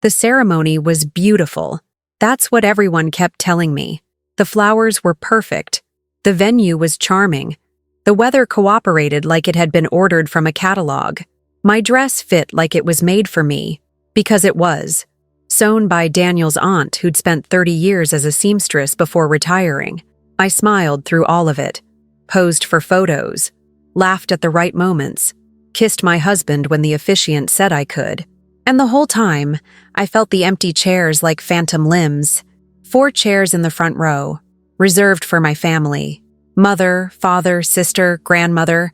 The ceremony was beautiful. That's what everyone kept telling me. The flowers were perfect. The venue was charming. The weather cooperated like it had been ordered from a catalog. My dress fit like it was made for me, because it was. Sewn by Daniel's aunt, who'd spent 30 years as a seamstress before retiring. I smiled through all of it, posed for photos, laughed at the right moments, kissed my husband when the officiant said I could. And the whole time, I felt the empty chairs like phantom limbs. 4 chairs in the front row, reserved for my family. Mother, father, sister, grandmother,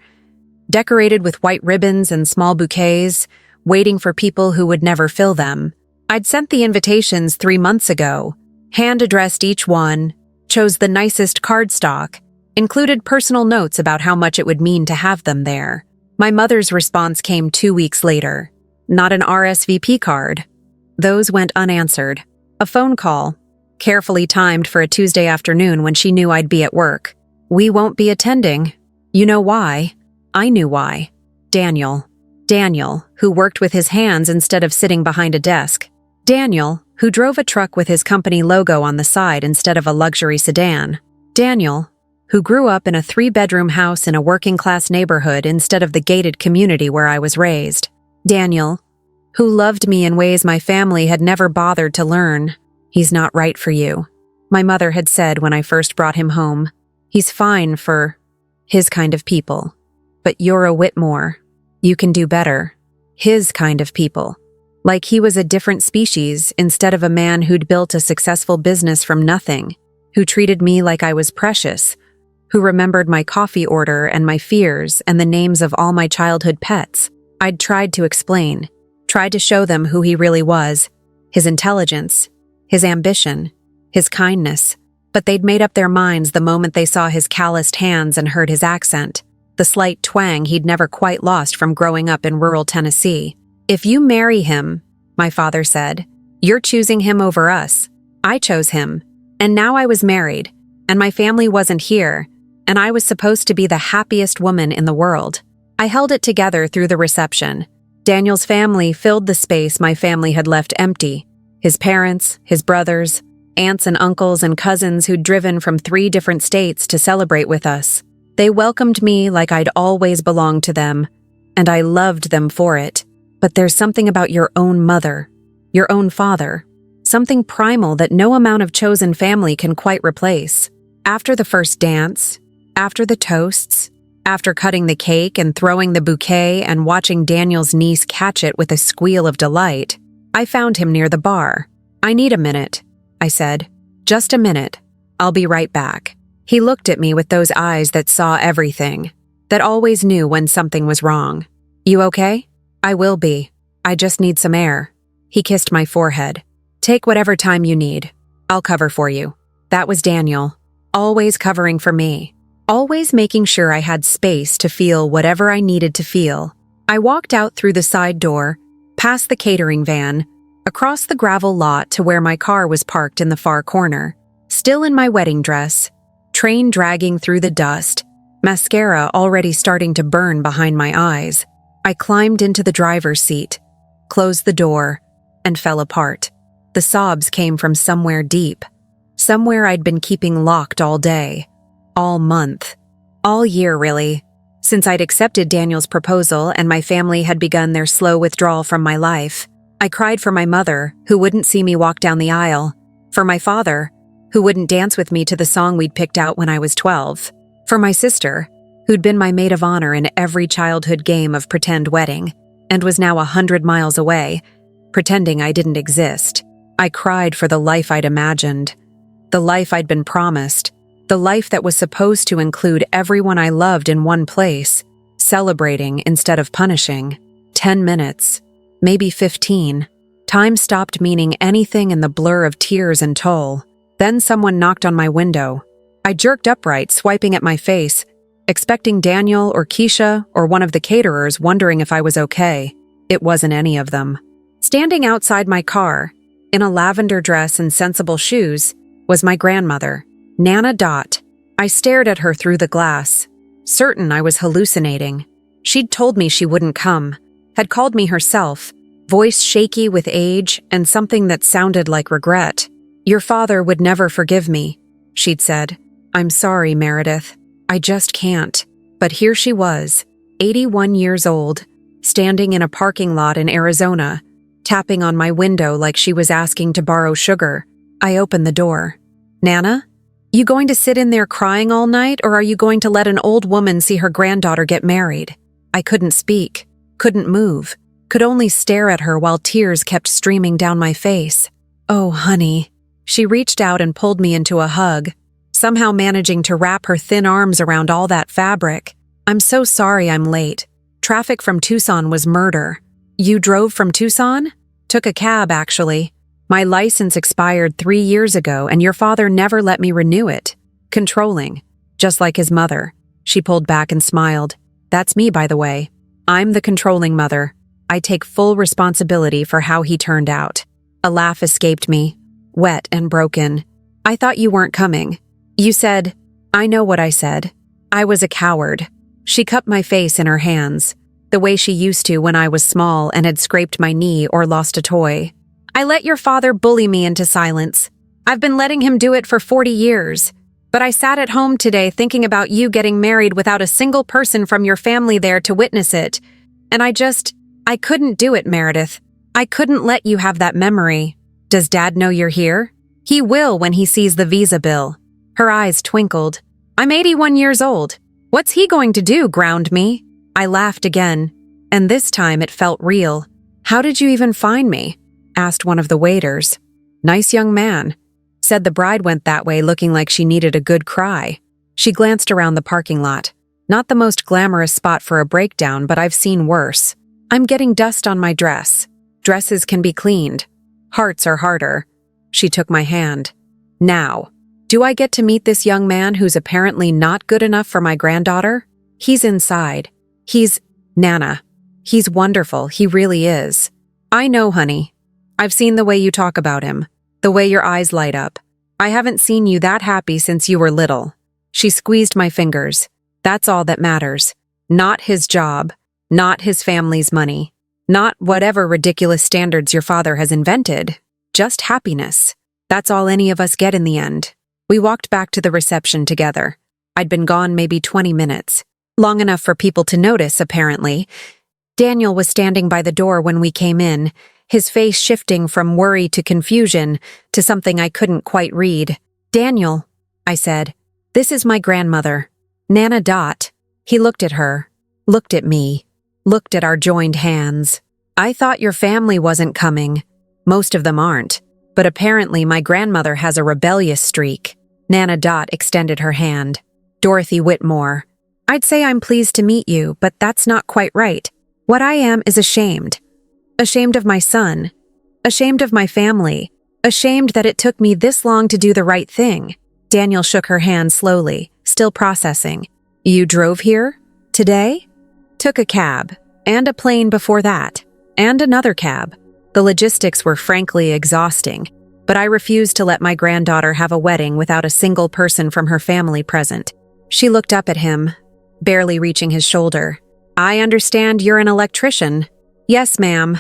decorated with white ribbons and small bouquets, waiting for people who would never fill them. I'd sent the invitations 3 months ago, hand-addressed each one, chose the nicest cardstock, included personal notes about how much it would mean to have them there. My mother's response came 2 weeks later. Not an RSVP card. Those went unanswered. A phone call, carefully timed for a Tuesday afternoon when she knew I'd be at work. We won't be attending. You know why? I knew why. Daniel, who worked with his hands instead of sitting behind a desk. Daniel, who drove a truck with his company logo on the side instead of a luxury sedan. Daniel, who grew up in a 3-bedroom house in a working-class neighborhood instead of the gated community where I was raised. Daniel, who loved me in ways my family had never bothered to learn. He's not right for you, my mother had said when I first brought him home. He's fine for his kind of people. But you're a Whitmore. You can do better. His kind of people. Like he was a different species instead of a man who'd built a successful business from nothing, who treated me like I was precious, who remembered my coffee order and my fears and the names of all my childhood pets. I'd tried to explain, tried to show them who he really was, his intelligence, his ambition, his kindness, but they'd made up their minds the moment they saw his calloused hands and heard his accent, the slight twang he'd never quite lost from growing up in rural Tennessee. If you marry him, my father said, you're choosing him over us. I chose him, and now I was married, and my family wasn't here, and I was supposed to be the happiest woman in the world. I held it together through the reception. Daniel's family filled the space my family had left empty. His parents, his brothers, aunts and uncles and cousins who'd driven from 3 different states to celebrate with us. They welcomed me like I'd always belonged to them, and I loved them for it. But there's something about your own mother, your own father, something primal that no amount of chosen family can quite replace. After the first dance, after the toasts, after cutting the cake and throwing the bouquet and watching Daniel's niece catch it with a squeal of delight, I found him near the bar. I need a minute, I said. Just a minute. I'll be right back. He looked at me with those eyes that saw everything, that always knew when something was wrong. You okay? I will be. I just need some air. He kissed my forehead. Take whatever time you need. I'll cover for you. That was Daniel, always covering for me, always making sure I had space to feel whatever I needed to feel. I walked out through the side door, past the catering van, across the gravel lot to where my car was parked in the far corner, still in my wedding dress, train dragging through the dust, mascara already starting to burn behind my eyes. I climbed into the driver's seat, closed the door, and fell apart. The sobs came from somewhere deep, somewhere I'd been keeping locked all day, all month, all year really, since I'd accepted Daniel's proposal and my family had begun their slow withdrawal from my life. I cried for my mother, who wouldn't see me walk down the aisle, for my father, who wouldn't dance with me to the song we'd picked out when I was 12, for my sister, who'd been my maid of honor in every childhood game of pretend wedding, and was now 100 miles away, pretending I didn't exist. I cried for the life I'd imagined, the life I'd been promised, the life that was supposed to include everyone I loved in one place, celebrating instead of punishing. 10 minutes, maybe 15. Time stopped meaning anything in the blur of tears and toll. Then someone knocked on my window. I jerked upright, swiping at my face, expecting Daniel or Keisha or one of the caterers, wondering if I was okay. It wasn't any of them. Standing outside my car, in a lavender dress and sensible shoes, was my grandmother, Nana Dot. I stared at her through the glass, certain I was hallucinating. She'd told me she wouldn't come, had called me herself, voice shaky with age and something that sounded like regret. "Your father would never forgive me," she'd said. "I'm sorry, Meredith. I just can't." But here she was, 81 years old, standing in a parking lot in Arizona, tapping on my window like she was asking to borrow sugar. I opened the door. "Nana? You going to sit in there crying all night, or are you going to let an old woman see her granddaughter get married?" I couldn't speak, couldn't move, could only stare at her while tears kept streaming down my face. "Oh, honey." She reached out and pulled me into a hug, somehow managing to wrap her thin arms around all that fabric. "I'm so sorry I'm late. Traffic from Tucson was murder." "You drove from Tucson?" "Took a cab, actually. My license expired 3 years ago, and your father never let me renew it." Controlling, just like his mother. She pulled back and smiled. "That's me, by the way. I'm the controlling mother. I take full responsibility for how he turned out." A laugh escaped me, wet and broken. "I thought you weren't coming. You said—" "I know what I said. I was a coward." She cupped my face in her hands, the way she used to when I was small and had scraped my knee or lost a toy. "I let your father bully me into silence. I've been letting him do it for 40 years. But I sat at home today thinking about you getting married without a single person from your family there to witness it. And I couldn't do it, Meredith. I couldn't let you have that memory. Does Dad know you're here?" "He will when he sees the visa bill." Her eyes twinkled. "I'm 81 years old. What's he going to do, ground me?" I laughed again, and this time it felt real. "How did you even find me?" asked one of the waiters. "Nice young man." Said the bride went that way looking like she needed a good cry. She glanced around the parking lot. "Not the most glamorous spot for a breakdown, but I've seen worse. I'm getting dust on my dress. Dresses can be cleaned. Hearts are harder." She took my hand. "Now, do I get to meet this young man who's apparently not good enough for my granddaughter? He's inside. Nana. He's wonderful, he really is." "I know, honey. I've seen the way you talk about him, the way your eyes light up. I haven't seen you that happy since you were little." She squeezed my fingers. "That's all that matters. Not his job, not his family's money, not whatever ridiculous standards your father has invented. Just happiness. That's all any of us get in the end." We walked back to the reception together. I'd been gone maybe 20 minutes. Long enough for people to notice, apparently. Daniel was standing by the door when we came in, his face shifting from worry to confusion to something I couldn't quite read. "Daniel," I said, "this is my grandmother, Nana Dot." He looked at her, looked at me, looked at our joined hands. "I thought your family wasn't coming. Most of them aren't. But apparently my grandmother has a rebellious streak." Nana Dot extended her hand. "Dorothy Whitmore. I'd say I'm pleased to meet you, but that's not quite right. What I am is ashamed. Ashamed of my son. Ashamed of my family. Ashamed that it took me this long to do the right thing." Daniel shook her hand slowly, still processing. "You drove here? Today?" "Took a cab. And a plane before that. And another cab. The logistics were frankly exhausting, but I refused to let my granddaughter have a wedding without a single person from her family present." She looked up at him, barely reaching his shoulder. "I understand you're an electrician." "Yes, ma'am.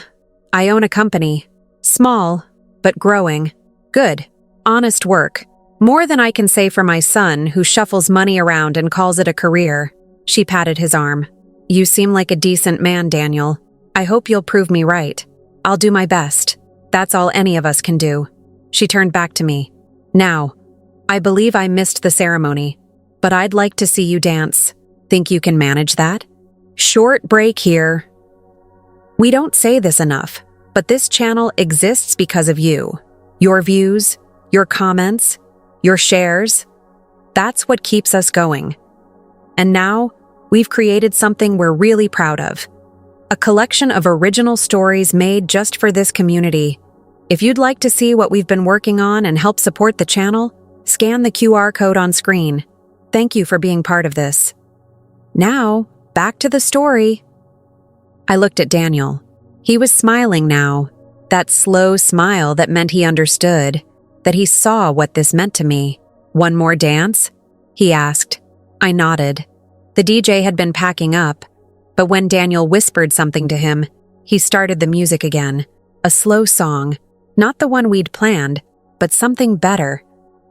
I own a company. Small, but growing. Good. Honest work. More than I can say for my son, who shuffles money around and calls it a career." She patted his arm. "You seem like a decent man, Daniel. I hope you'll prove me right. I'll do my best. That's all any of us can do." She turned back to me. "Now, I believe I missed the ceremony, but I'd like to see you dance. Think you can manage that?" Short break here. We don't say this enough, but this channel exists because of you. Your views, your comments, your shares. That's what keeps us going. And now, we've created something we're really proud of. A collection of original stories made just for this community. If you'd like to see what we've been working on and help support the channel, scan the QR code on screen. Thank you for being part of this. Now, back to the story. I looked at Daniel. He was smiling now, that slow smile that meant he understood, that he saw what this meant to me. "One more dance?" he asked. I nodded. The DJ had been packing up, but when Daniel whispered something to him, He started the music again, a slow song, not the one we'd planned, but something better,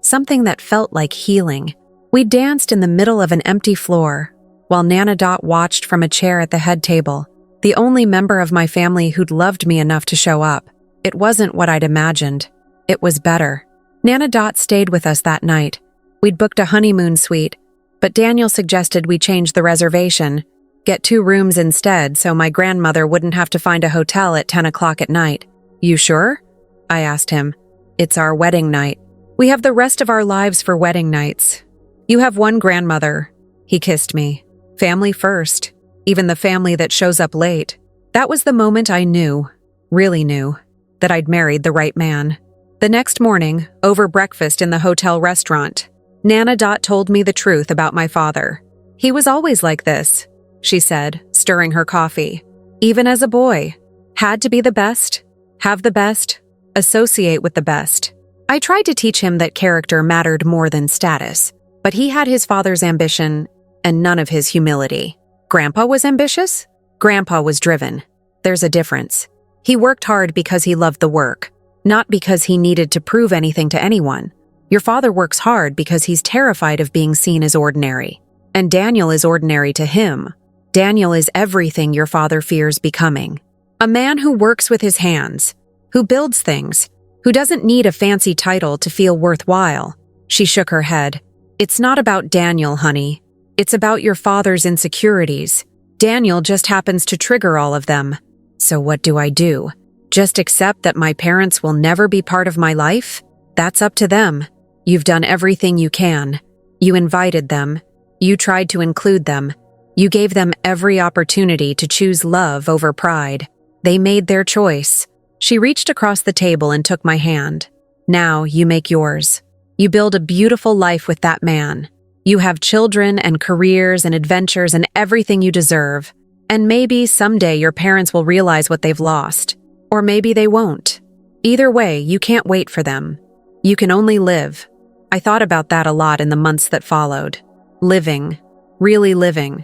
something that felt like healing. We danced in the middle of an empty floor, while Nana Dot watched from a chair at the head table, the only member of my family who'd loved me enough to show up. It wasn't what I'd imagined. It was better. Nana Dot stayed with us that night. We'd booked a honeymoon suite, but Daniel suggested we change the reservation, get 2 rooms instead so my grandmother wouldn't have to find a hotel at 10 o'clock at night. You sure? I asked him. It's our wedding night. We have the rest of our lives for wedding nights. You have one grandmother. He kissed me. Family first. Even the family that shows up late. That was the moment I knew, really knew, that I'd married the right man. The next morning, over breakfast in the hotel restaurant, Nana Dot told me the truth about my father. He was always like this, she said, stirring her coffee. Even as a boy. Had to be the best, have the best, associate with the best. I tried to teach him that character mattered more than status, but he had his father's ambition and none of his humility. Grandpa was ambitious? Grandpa was driven. There's a difference. He worked hard because he loved the work, not because he needed to prove anything to anyone. Your father works hard because he's terrified of being seen as ordinary. And Daniel is ordinary to him. Daniel is everything your father fears becoming. A man who works with his hands, who builds things, who doesn't need a fancy title to feel worthwhile. She shook her head. It's not about Daniel, honey. It's about your father's insecurities. Daniel just happens to trigger all of them. So what do I do? Just accept that my parents will never be part of my life? That's up to them. You've done everything you can. You invited them. You tried to include them. You gave them every opportunity to choose love over pride. They made their choice. She reached across the table and took my hand. Now you make yours. You build a beautiful life with that man. You have children and careers and adventures and everything you deserve. And maybe someday your parents will realize what they've lost. Or maybe they won't. Either way, you can't wait for them. You can only live. I thought about that a lot in the months that followed. Living. Really living.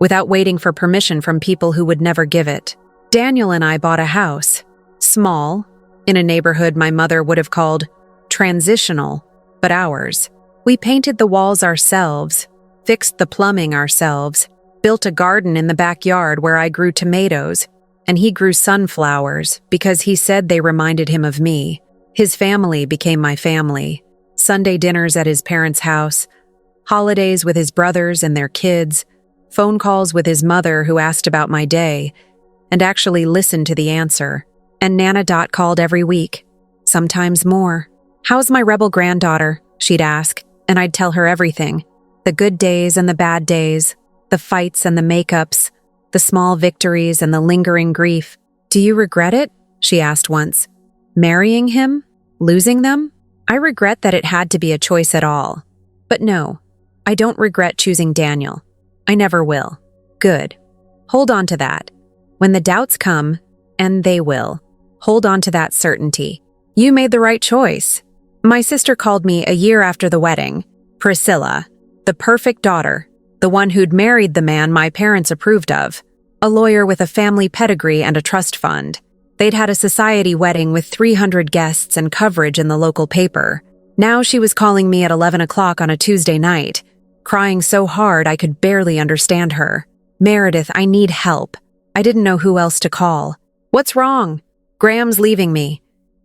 Without waiting for permission from people who would never give it. Daniel and I bought a house. Small. In a neighborhood my mother would have called transitional, but ours. We painted the walls ourselves, fixed the plumbing ourselves, built a garden in the backyard where I grew tomatoes, and he grew sunflowers because he said they reminded him of me. His family became my family. Sunday dinners at his parents' house, holidays with his brothers and their kids, phone calls with his mother who asked about my day, and actually listened to the answer. And Nana Dot called every week, sometimes more. How's my rebel granddaughter? She'd ask, and I'd tell her everything. The good days and the bad days, the fights and the makeups, the small victories and the lingering grief. Do you regret it? She asked once. Marrying him? Losing them? I regret that it had to be a choice at all. But no, I don't regret choosing Daniel. I never will. Good. Hold on to that. When the doubts come, and they will, hold on to that certainty. You made the right choice. My sister called me a year after the wedding. Priscilla, the perfect daughter, the one who'd married the man my parents approved of, a lawyer with a family pedigree and a trust fund. They'd had a society wedding with 300 guests and coverage in the local paper. Now she was calling me at 11 o'clock on a Tuesday night, crying so hard I could barely understand her. Meredith, I need help. I didn't know who else to call. What's wrong? Graham's leaving me.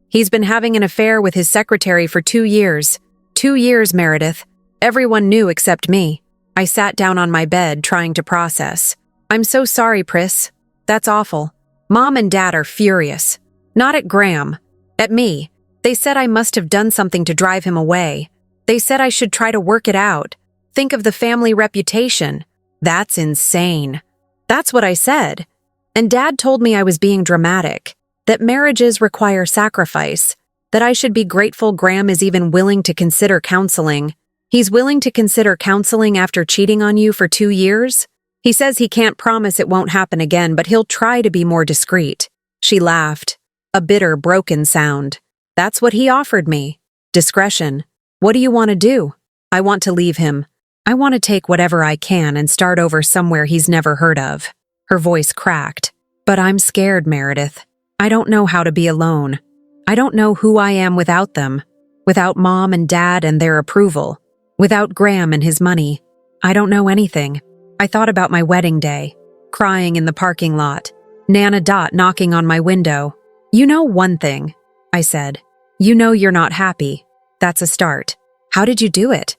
He's been having an affair with his secretary for 2 years. 2 years, Meredith. Everyone knew except me. I sat down on my bed trying to process. I'm so sorry, Pris. That's awful. Mom and Dad are furious. Not at Graham. At me. They said I must have done something to drive him away. They said I should try to work it out. Think of the family reputation. That's insane. That's what I said. And Dad told me I was being dramatic, that marriages require sacrifice, that I should be grateful Graham is even willing to consider counseling. He's willing to consider counseling after cheating on you for 2 years? He says he can't promise it won't happen again, but he'll try to be more discreet. She laughed, a bitter, broken sound. That's what he offered me. Discretion. What do you want to do? I want to leave him. I want to take whatever I can and start over somewhere he's never heard of. Her voice cracked. But I'm scared, Meredith. I don't know how to be alone. I don't know who I am without them, without Mom and Dad and their approval, without Graham and his money. I don't know anything. I thought about my wedding day, crying in the parking lot, Nana Dot knocking on my window. You know one thing, I said. You know you're not happy. That's a start. How did you do it?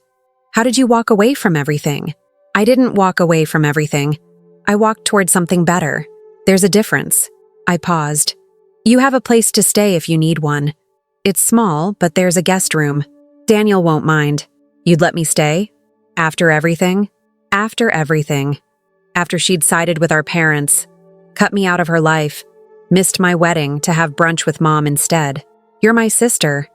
How did you walk away from everything? I didn't walk away from everything. I walked toward something better. There's a difference. I paused. You have a place to stay if you need one. It's small, but there's a guest room. Daniel won't mind. You'd let me stay? After everything? After everything. After she'd sided with our parents, cut me out of her life, missed my wedding to have brunch with Mom instead. You're my sister.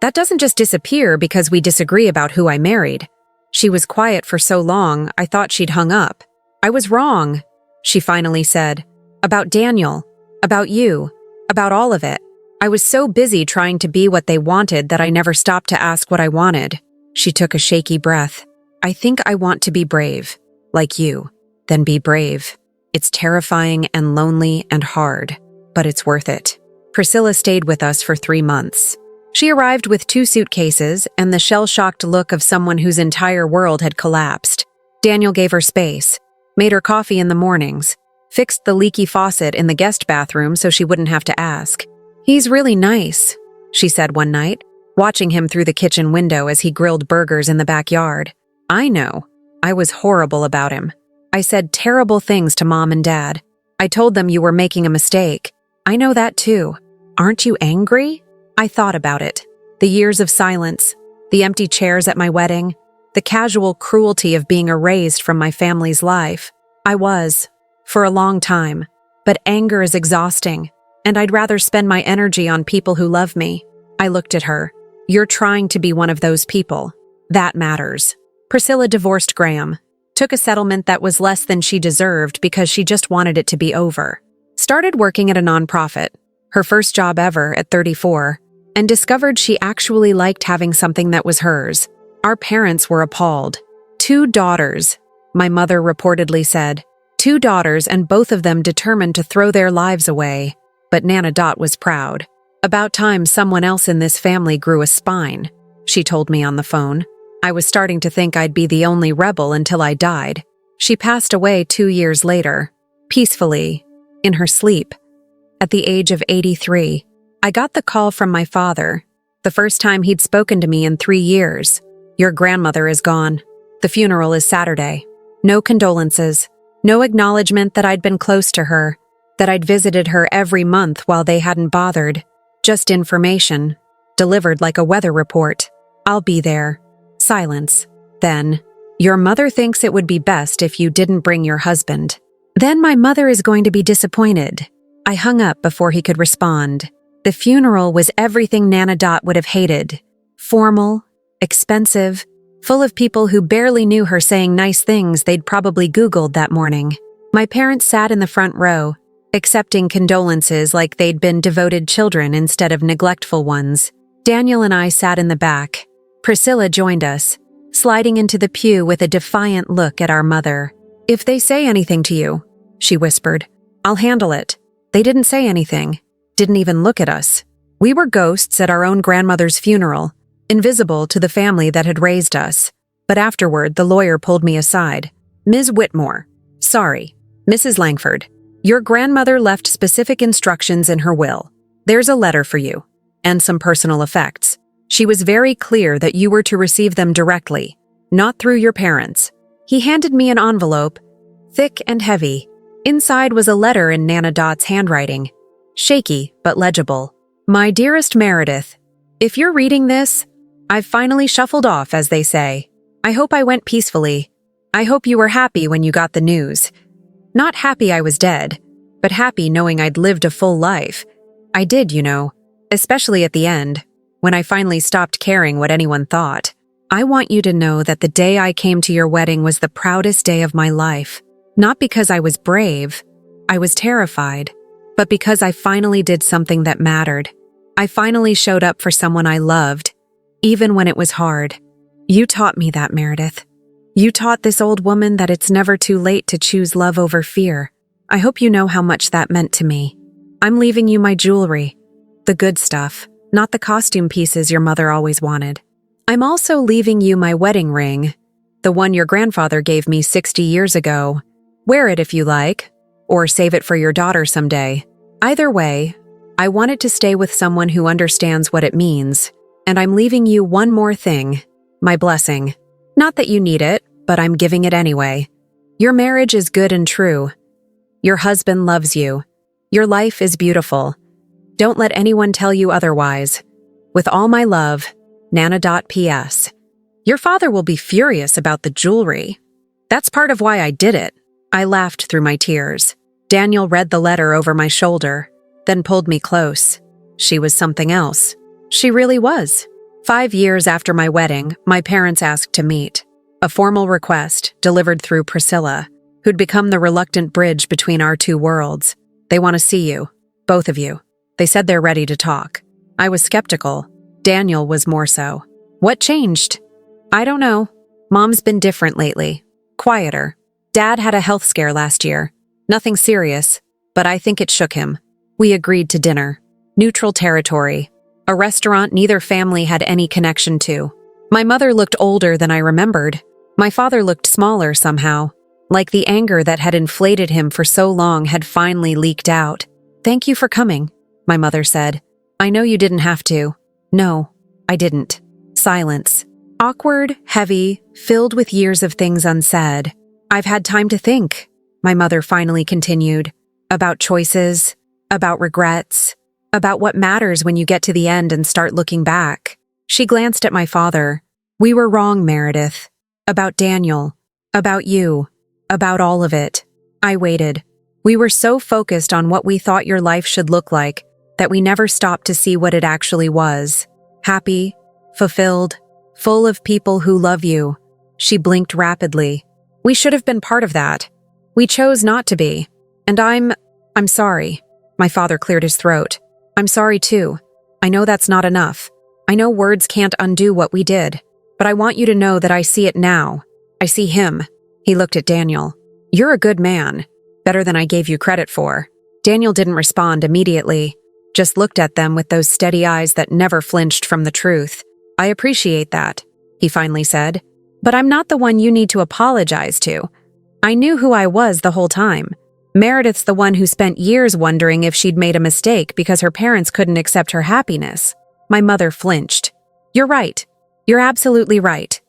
That doesn't just disappear because we disagree about who I married. She was quiet for so long, I thought she'd hung up. I was wrong, she finally said. About Daniel, about you, about all of it. I was so busy trying to be what they wanted that I never stopped to ask what I wanted. She took a shaky breath. I think I want to be brave, like you. Then be brave. It's terrifying and lonely and hard, but it's worth it. Priscilla stayed with us for 3 months. She arrived with 2 suitcases and the shell-shocked look of someone whose entire world had collapsed. Daniel gave her space, made her coffee in the mornings, fixed the leaky faucet in the guest bathroom so she wouldn't have to ask. He's really nice, she said one night, watching him through the kitchen window as he grilled burgers in the backyard. I know. I was horrible about him. I said terrible things to Mom and Dad. I told them you were making a mistake. I know that too. Aren't you angry? I thought about it. The years of silence, the empty chairs at my wedding, the casual cruelty of being erased from my family's life. I was, for a long time. But anger is exhausting, and I'd rather spend my energy on people who love me. I looked at her. You're trying to be one of those people. That matters. Priscilla divorced Graham, took a settlement that was less than she deserved because she just wanted it to be over. Started working at a nonprofit, her first job ever at 34, and discovered she actually liked having something that was hers. Our parents were appalled. 2 daughters, my mother reportedly said. 2 daughters and both of them determined to throw their lives away. But Nana Dot was proud. About time someone else in this family grew a spine, she told me on the phone. I was starting to think I'd be the only rebel until I died. She passed away 2 years later, peacefully, in her sleep. At the age of 83, I got the call from my father, the first time he'd spoken to me in 3 years. Your grandmother is gone. The funeral is Saturday. No condolences. No acknowledgement that I'd been close to her, that I'd visited her every month while they hadn't bothered. Just information, delivered like a weather report. I'll be there. Silence. Then, your mother thinks it would be best if you didn't bring your husband. Then my mother is going to be disappointed. I hung up before he could respond. The funeral was everything Nana Dot would have hated. Formal, expensive, full of people who barely knew her saying nice things they'd probably Googled that morning. My parents sat in the front row, accepting condolences like they'd been devoted children instead of neglectful ones. Daniel and I sat in the back. Priscilla joined us, sliding into the pew with a defiant look at our mother. If they say anything to you, she whispered, I'll handle it. They didn't say anything, didn't even look at us. We were ghosts at our own grandmother's funeral, invisible to the family that had raised us. But afterward, the lawyer pulled me aside. Ms. Whitmore, sorry, Mrs. Langford, your grandmother left specific instructions in her will. There's a letter for you, and some personal effects. She was very clear that you were to receive them directly, not through your parents. He handed me an envelope, thick and heavy. Inside was a letter in Nana Dot's handwriting, shaky but legible. My dearest Meredith, if you're reading this, I've finally shuffled off, as they say. I hope I went peacefully. I hope you were happy when you got the news. Not happy I was dead, but happy knowing I'd lived a full life. I did, you know, especially at the end, when I finally stopped caring what anyone thought. I want you to know that the day I came to your wedding was the proudest day of my life. Not because I was brave, I was terrified, but because I finally did something that mattered. I finally showed up for someone I loved, even when it was hard. You taught me that, Meredith. You taught this old woman that it's never too late to choose love over fear. I hope you know how much that meant to me. I'm leaving you my jewelry. The good stuff, not the costume pieces your mother always wanted. I'm also leaving you my wedding ring, the one your grandfather gave me 60 years ago. Wear it if you like, or save it for your daughter someday. Either way, I want it to stay with someone who understands what it means, and I'm leaving you one more thing, my blessing. Not that you need it, but I'm giving it anyway. Your marriage is good and true. Your husband loves you. Your life is beautiful. Don't let anyone tell you otherwise. With all my love, Nana.PS. Your father will be furious about the jewelry. That's part of why I did it. I laughed through my tears. Daniel read the letter over my shoulder, then pulled me close. She was something else. She really was. 5 years after my wedding, my parents asked to meet. A formal request delivered through Priscilla, who'd become the reluctant bridge between our two worlds. They want to see you, both of you. They said they're ready to talk. I was skeptical. Daniel was more so. What changed? I don't know. Mom's been different lately. Quieter. Dad had a health scare last year. Nothing serious, but I think it shook him. We agreed to dinner. Neutral territory. A restaurant neither family had any connection to. My mother looked older than I remembered. My father looked smaller somehow, like the anger that had inflated him for so long had finally leaked out. "Thank you for coming," my mother said. "I know you didn't have to." No, I didn't. Silence. Awkward, heavy, filled with years of things unsaid. "I've had time to think," my mother finally continued. "About choices, about regrets, about what matters when you get to the end and start looking back." She glanced at my father. "We were wrong, Meredith. About Daniel. About you. About all of it." I waited. "We were so focused on what we thought your life should look like that we never stopped to see what it actually was. Happy, fulfilled, full of people who love you." She blinked rapidly. "We should have been part of that. We chose not to be. And I'm sorry." My father cleared his throat. "I'm sorry too. I know that's not enough. I know words can't undo what we did. But I want you to know that I see it now. I see him." He looked at Daniel. "You're a good man. Better than I gave you credit for." Daniel didn't respond immediately, just looked at them with those steady eyes that never flinched from the truth. "I appreciate that," he finally said. "But I'm not the one you need to apologize to. I knew who I was the whole time. Meredith's the one who spent years wondering if she'd made a mistake because her parents couldn't accept her happiness." My mother flinched. "You're right. You're absolutely right."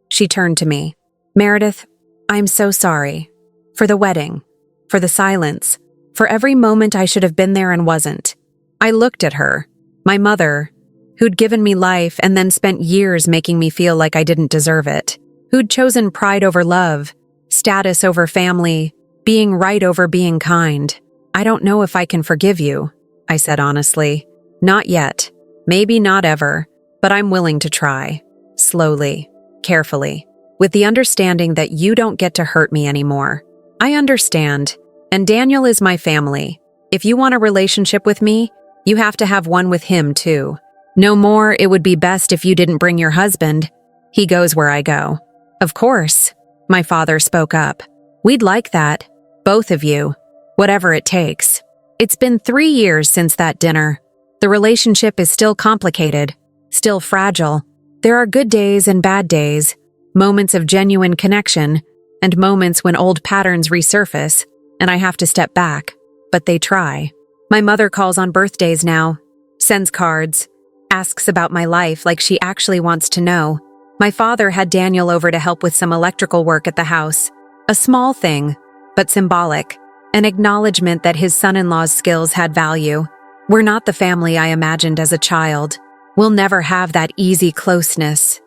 She turned to me. "Meredith, I'm so sorry. For the wedding. For the silence. For every moment I should have been there and wasn't." I looked at her. My mother, who'd given me life and then spent years making me feel like I didn't deserve it. Who'd chosen pride over love, status over family, being right over being kind. "I don't know if I can forgive you," I said honestly. "Not yet. Maybe not ever. But I'm willing to try. Slowly. Carefully. With the understanding that you don't get to hurt me anymore. I understand. And Daniel is my family. If you want a relationship with me, you have to have one with him too. No more, it would be best if you didn't bring your husband. He goes where I go." "Of course," my father spoke up. "We'd like that. Both of you. Whatever it takes." It's been 3 years since that dinner. The relationship is still complicated, still fragile. There are good days and bad days, moments of genuine connection, and moments when old patterns resurface, and I have to step back. But they try. My mother calls on birthdays now, sends cards, asks about my life like she actually wants to know. My father had Daniel over to help with some electrical work at the house. A small thing, but symbolic. An acknowledgement that his son-in-law's skills had value. We're not the family I imagined as a child. We'll never have that easy closeness,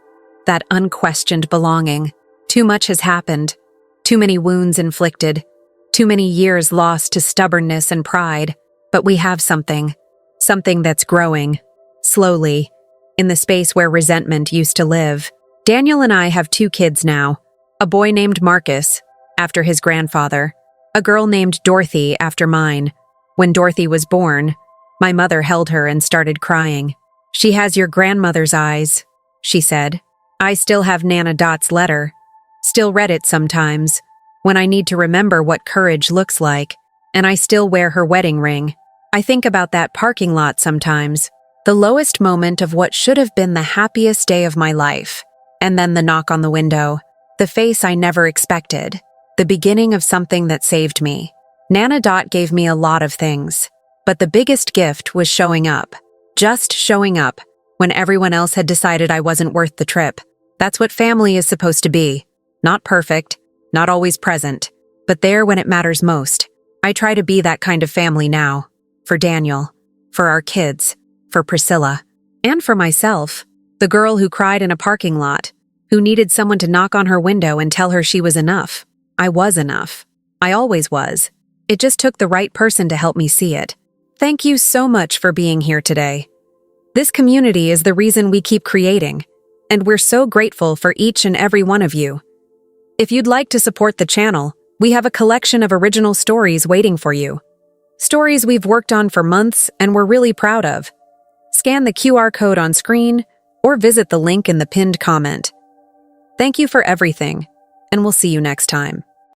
that unquestioned belonging. Too much has happened. Too many wounds inflicted. Too many years lost to stubbornness and pride. But we have something. Something that's growing. Slowly. In the space where resentment used to live. Daniel and I have 2 kids now. A boy named Marcus, after his grandfather. A girl named Dorothy after mine. When Dorothy was born, my mother held her and started crying. "She has your grandmother's eyes," she said. I still have Nana Dot's letter. Still read it sometimes, when I need to remember what courage looks like. and I still wear her wedding ring. I think about that parking lot sometimes. The lowest moment of what should have been the happiest day of my life. And then the knock on the window. The face I never expected. The beginning of something that saved me. Nana Dot gave me a lot of things. But the biggest gift was showing up. Just showing up, when everyone else had decided I wasn't worth the trip. That's what family is supposed to be. Not perfect, not always present, but there when it matters most. I try to be that kind of family now. For Daniel, for our kids, for Priscilla, and for myself, the girl who cried in a parking lot, who needed someone to knock on her window and tell her she was enough. I was enough. I always was. It just took the right person to help me see it. Thank you so much for being here today. This community is the reason we keep creating, and we're so grateful for each and every one of you. If you'd like to support the channel, we have a collection of original stories waiting for you. Stories we've worked on for months and we're really proud of. Scan the QR code on screen or visit the link in the pinned comment. Thank you for everything, and we'll see you next time.